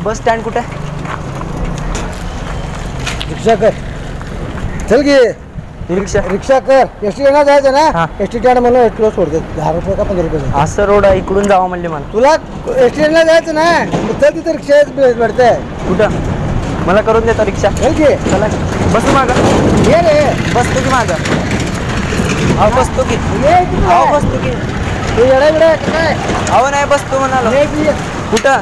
Bus stand कुठे? रिक्षा कर, चल घे रिक्षा रिक्षा कर. एसटी स्टँडला जायचं ना, एसटी स्टँड मला किलो सोडते 10 रुपये का 15 रुपये. असं रोड आहे इकडून जावा म्हणले मला. तुला एसटी स्टँडला जायचं ना, चल तिथे रिक्षा भेटते. कुठं? मला करून देता रिक्षा? चल घे. चला बसू मागं. ये रे, बसतो की मागं. अहो बसतो की. अहो बसतो की. तू येडा बिडा काय? अहो नाही बसतो म्हणालो. कुठं?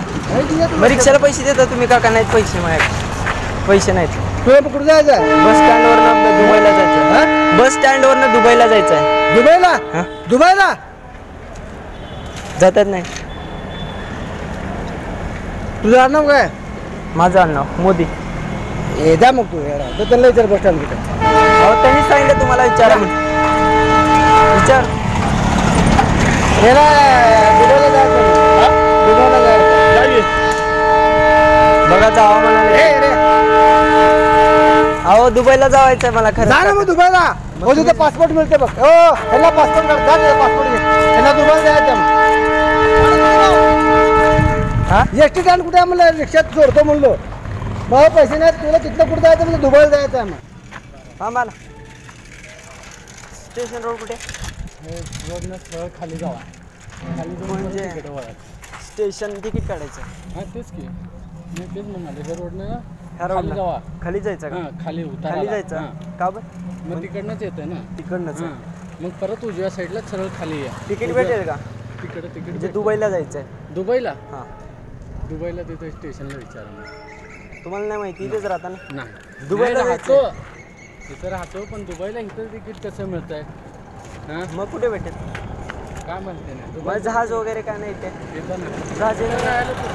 मग रिक्षाला पैसे देता तुम्ही काका? नाहीत पैसे माझ्याकडे, पैसे नाहीत. तुला कुठं जायचं? बस स्टँडवरनं दुबईला जायचं. बस स्टँडवरनं दुबईला जायचं आहे. दुबईला? दुबईला जातात नाही. तुझं आडनाव काय? माझं आडनाव मोदी. हे जा मग तू तर त्यांना विचार बस स्टँड कुठे. अहो त्यांनीच सांगितलं तुम्हाला विचारा म्हणून. विचार. दुबईला जायचं, दुबईला जायचं. बघा जावा म्हणाले. अहो दुबईला जावायचंय मला खरं. जा ना मग दुबईला. हो तिथे पासपोर्ट मिळते बघ. हो ह्याला पासपोर्ट काढ, जा पासपोर्ट घे. ह्याला दुबईला जायचं. हा एसटी स्टँड कुठे आहे म्हणलं? रिक्षात सोडतो म्हणलो. मग पैसे नाही तुला तिथलं कुठं जायचं म्हणजे दुबईला जायचं आहे मग. हा मला स्टेशन रोड कुठे? रोडनं सरळ खाली जावा. खाली म्हणजे स्टेशन तिकीट काढायचं. हां तेच की, मी तेच म्हणाले ह्या रोडनं ह्या रोडला जावा. खाली जायचं का? खाली उतार खाली जायचं. का बरं? मग तिकडनंच येतं ना. तिकडनंच. मग परत उजव्या साईडला सरळ खाली या. तिकीट भेटेल का? तिकीट म्हणजे दुबईला जायचं आहे. दुबईला? हां दुबईला तिथे स्टेशनला विचारा. तुम्हाला नाही माहिती? इथेच राहता ना? नाही, दुबईला राहतो, इथं राहतो पण दुबईला इथं तिकीट कसं मिळत आहे? हां मग कुठे भेटेल? काय म्हणते ना मग जहाज वगैरे काय नाही ते? येतं ना जहाज राहिलं तू.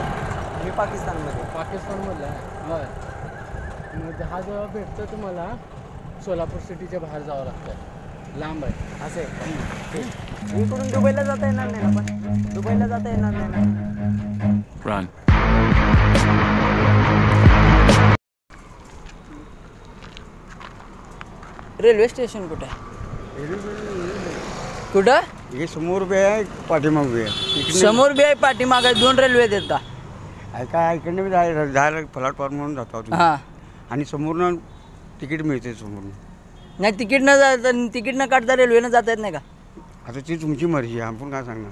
मी पाकिस्तानमध्ये. पाकिस्तानमधला आहे होय. मग जहाज भेटतं तुम्हाला सोलापूर सिटीच्या बाहेर जावं लागतं, लांब आहे. असे इकडून दुबईला जाता येणार नाही ना? पण दुबईला जाता येणार नाही ना? Run. रेल्वे स्टेशन कुठे आहे? कुठं? हे समोर बी आहे, पाठीमाग बी आहे. समोर बी आहे, पाठीमाग आहे. 2 रेल्वे देता. काय इकडनं बी जायला प्लॅटफॉर्म म्हणून जातो हां. आणि समोरनं तिकीट मिळते समोरून. नाही तिकीट न जाता, तिकीट न काढता रेल्वेनं जाता येत नाही का? आता ती तुमची मर्जी आहे, आपण काय सांगणार.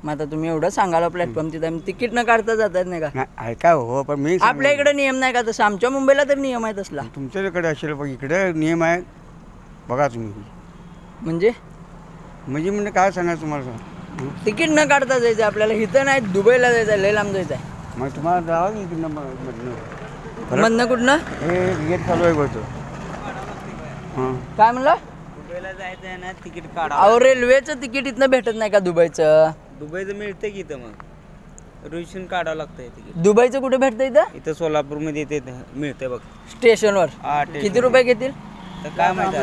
मग आता तुम्ही एवढं सांगायला प्लॅटफॉर्म तिथं, तिकीट न काढता जाता येत नाही का? नाही ऐका हो, पण मी आपल्या इकडे नियम नाही का तसं? आमच्या मुंबईला तर नियम आहे तसला. तुमच्याकडे असेल पण इकडे नियम आहे बघा तुम्ही. म्हणजे म्हणजे काय सांगायचं तुम्हाला? तिकीट न काढता जायचं आपल्याला. इथं नाही, दुबईला जायचं आहे, लय लांब जायचं आहे. मग तुम्हाला जावं की इकडनं मधनं मधनं कुठनं? हे गेट चालू आहे बोलतो. हां काय म्हणलं? दुबईला जायचं आहे ना, तिकीट काढा. अहो रेल्वेचं तिकीट इथनं भेटत नाही का दुबईचं? दुबईचं मिळतं की इथं, मग रजिस्ट्रेशन काढावं लागतं तिकीट. दुबईचं कुठे भेटतं इथं? इथं सोलापूरमध्ये इथे मिळतंय बघ, स्टेशनवर. स्टेशन. किती रुपये घेतील? तर काय माहिती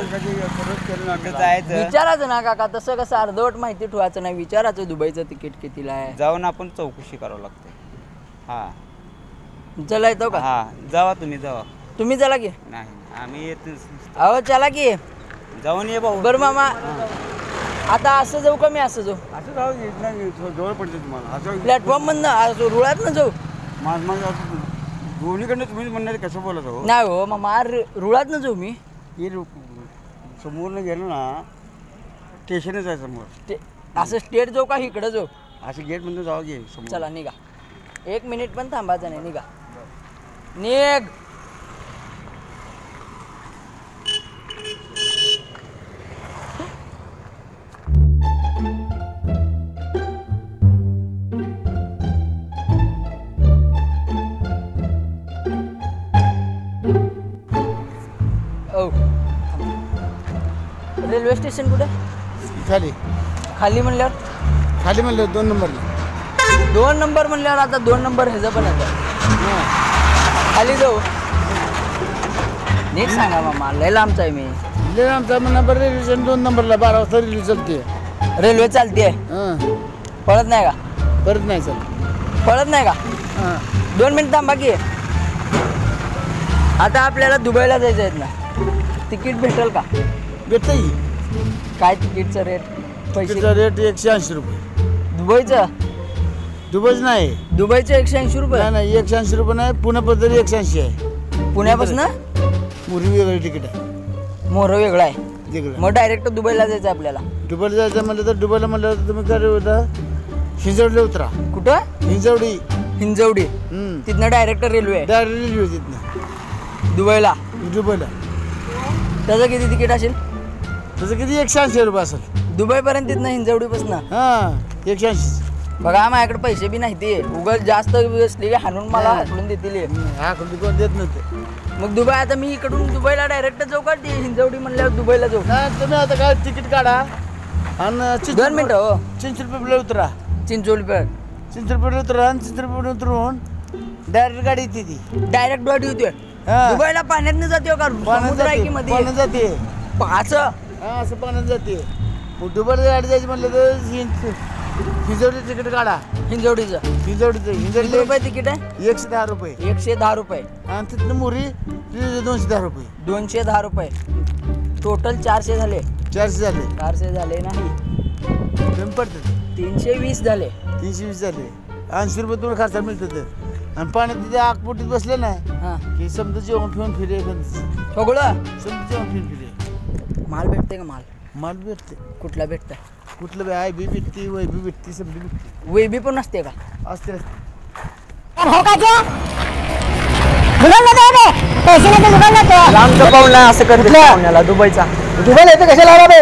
जायचं, विचारायचं ना काका, तसं कसं अर्धवट माहिती ठेवायचं नाही. विचारायचं दुबईचं तिकीट कितीला आहे. जाऊन आपण चौकशी करावं लागते. हा चला येतो का? हा जावा, तुम्ही जावा. तुम्ही चला की. नाही आम्ही येत, अहो चला की. जाऊन ये भाऊ. बरं मामा, आता असं जाऊ का मी असं जाऊ? असं जाऊ येत नाही, जवळ पडते तुम्हाला असं प्लॅटफॉर्म मधनं रुळात न जाऊ? माझ दोन्हीकडनं तुम्ही म्हणणार कसं बोलत हो? नाही हो मामा, रुळात न जाऊ मी. हे समोरनं गेलं ना, स्टेशनच आहे समोर. असं स्टेट जाऊ का इकडं जाऊ? असं गेटमधून जावं घे समोर. चला निघा, 1 मिनिट पण थांबायचं नाही, निघा. निघ. रेल्वे स्टेशन कुठे? खाली खाली म्हणल्यावर? खाली म्हणलं 2 नंबरला. 2 नंबर म्हणल्यावर आता 2 नंबर ह्याचं पण येतं. खाली जाऊ? नीट सांगा मामा, लय लांबचा आहे मी. लय आमचा नंबर रेल्वे स्टेशन 2 नंबरला 12 वाजता रेल्वे चालते. रेल्वे चालते? पळत नाही का? परत नाही सर, पळत नाही का? 2 मिनिट थांबा की. आता आपल्याला दुबईला जायचं आहे ना, तिकीट भेटेल का? भेटतं. काय तिकीटचं रेट? पैसे रेट 180 रुपये. दुबईचं दुबईच नाही दुबईचे 180 रुपये नाही नाही 180 रुपये नाही पुण्याबद्दल 180 आहे पुण्यापासून मुरी वेगळी तिकीट आहे मोर वेगळा आहे तिकडे मग डायरेक्ट दुबईला जायचं आपल्याला दुबईला जायचं म्हणलं तर दुबईला म्हणलं तर तुम्ही काय होता हिंजवडीला उतरा कुठं हिंजवडी हिंजवडी तिथनं डायरेक्ट रेल्वे आहे डायरेक्ट रेल्वे तिथनं दुबईला दुबईला त्याचं किती तिकीट असेल तसं किती 180 रुपये असेल दुबईपर्यंत तिथनं हिंजवडीपासून हां 180 बघा माझ्याकडे पैसे बी नाही ते उगाच जास्त असले की हाणून मला हाकलून देतील हा कोणती कोण देत नव्हते मग दुबई आता मी इकडून दुबईला डायरेक्ट जाऊ का ते हिंजवडी म्हणल्यावर दुबईला जाऊ नाही तुम्ही आता काय तिकीट काढा आणि 2 मिनिटं हो चिंचरुपये उतरा चिंचरुपये उतरा आणि चिंचरुपये उतरून डायरेक्ट गाडी येते ती डायरेक्ट गाडी होतोय हा. दुबईला पाण्यात जाते का समुद्र आहे की मध्ये पाण्यात जाते पाचं हा असं पाण्यात जाते मग दुबईला गाडी जायची म्हणलं तर हिंजवडी तिकीट काढा हिंजवडीचं हिंजवडीचं किती हिंजवडी रुपये तिकीट आहे 110 रुपये 110 रुपये आणि तिथनं मुरी 210 रुपये 210 रुपये टोटल 400 झाले 400 झाले 400 झाले नाही कमी पडतात 320 झाले 320 झाले 80 रुपये तुला खर्च मिळतात आणि पाण्यात तिथे आगपोटीत बसले नाही हा की समजा जेवण फिरून फिरे सगळं समजा जेवण फिरून फिरे माल भेटते का माल भेटते कुठला भेटतं कुठलं आय बी भेटते वय बी भेटते समजी भेटते वेबी पण असते का असते असते लांबचं पाऊल नाही असं करते पाहुण्याला दुबईचा दुबईला येते कशाला आला बे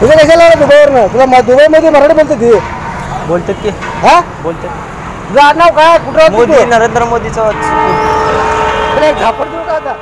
तुझं कशाला आला दुबईवरनं तुला दुबईमध्ये मराठी बोलते ती बोलतात की हा बोलतात तुझं आडनाव काय कुठं मोदी नरेंद्र मोदीचा झापड देऊ का आता